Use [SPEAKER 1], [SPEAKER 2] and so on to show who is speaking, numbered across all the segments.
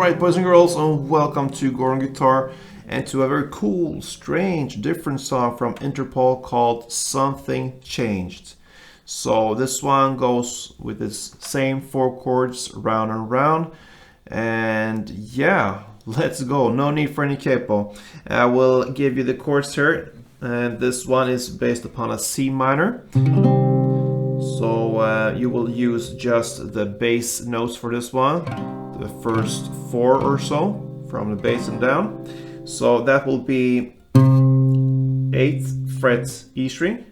[SPEAKER 1] Alright, boys and girls, and welcome to Goran Guitar and to a very cool, strange, different song from Interpol called Something Changed. So this one goes with this same 4 chords round and round, and yeah, let's go. No need for any capo. I will give you the chords here, and this one is based upon a C minor. So you will use just the bass notes for this one, the first 4 or so from the bass and down. So that will be 8th fret E string,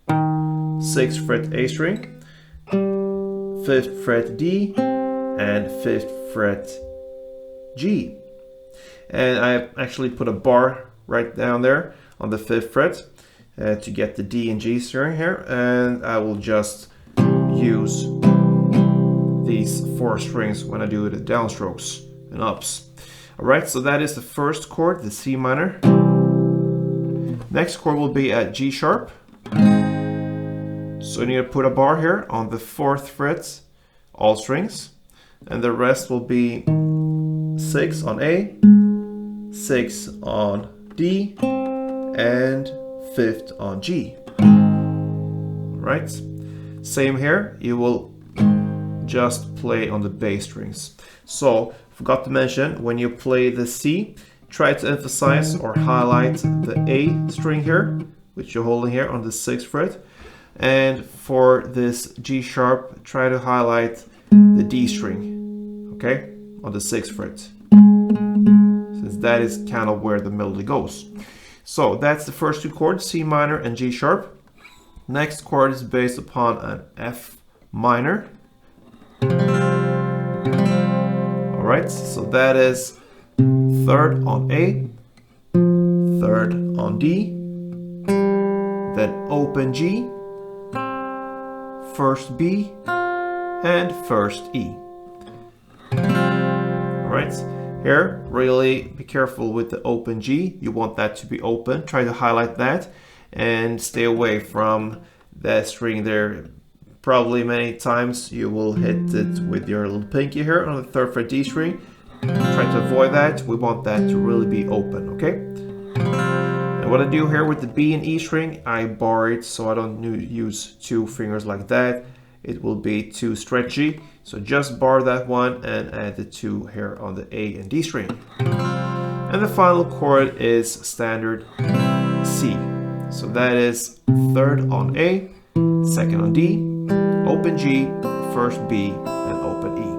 [SPEAKER 1] 6th fret A string, 5th fret D, and 5th fret G. And I actually put a bar right down there on the 5th fret to get the D and G string here, and I will just use these 4 strings when I do the downstrokes and ups. Alright, so that is the first chord, the C minor. Next chord will be a G sharp. So you need to put a bar here on the 4th fret, all strings, and the rest will be 6 on A, 6 on D, and 5th on G. Right? Same here, you will just play on the bass strings. So, forgot to mention, when you play the C, try to emphasize or highlight the A string here, which you're holding here on the 6th fret. And for this G sharp, try to highlight the D string, okay, on the 6th fret, since that is kind of where the melody goes. So that's the first 2 chords, C minor and G sharp. Next chord is based upon an F minor. Alright, so that is 3rd on A, 3rd on D, then open G, 1st B, and 1st E. Alright, here, really be careful with the open G. You want that to be open. Try to highlight that and stay away from that string there. Probably many times you will hit it with your little pinky here on the 3rd fret D string. Try to avoid that. We want that to really be open, okay? And what I do here with the B and E string, I bar it so I don't use 2 fingers like that. It will be too stretchy. So just bar that one and add the 2 here on the A and D string. And the final chord is standard C. So that is 3rd on A, 2nd on D, open G, 1st B, and open E.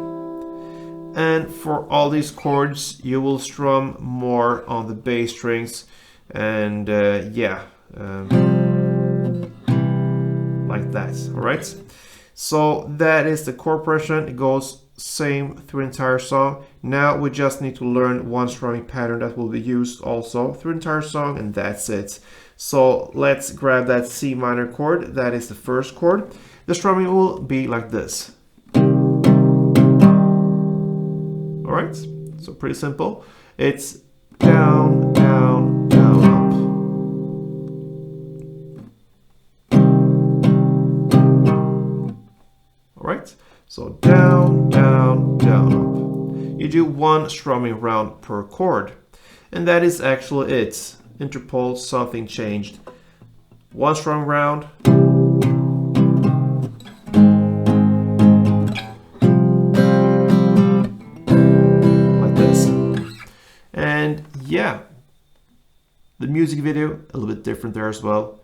[SPEAKER 1] And for all these chords, you will strum more on the bass strings, and like that. All right. So that is the chord progression. It goes same through the entire song. Now we just need to learn one strumming pattern that will be used also through the entire song, and that's it. So let's grab that C minor chord. That is the first chord. The strumming will be like this. Alright, so pretty simple. It's down, down, down, up. Alright, so down, down, down, up. You do 1 strumming round per chord. And that is actually it. Interpol, Something Changed. 1 strumming round. Like this. And yeah, the music video, a little bit different there as well.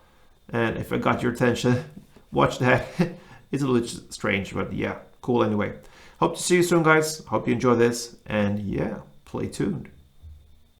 [SPEAKER 1] And if I got your attention, watch that. It's a little bit strange, but yeah, cool anyway. Hope to see you soon, guys. Hope you enjoy this, and yeah, play tuned.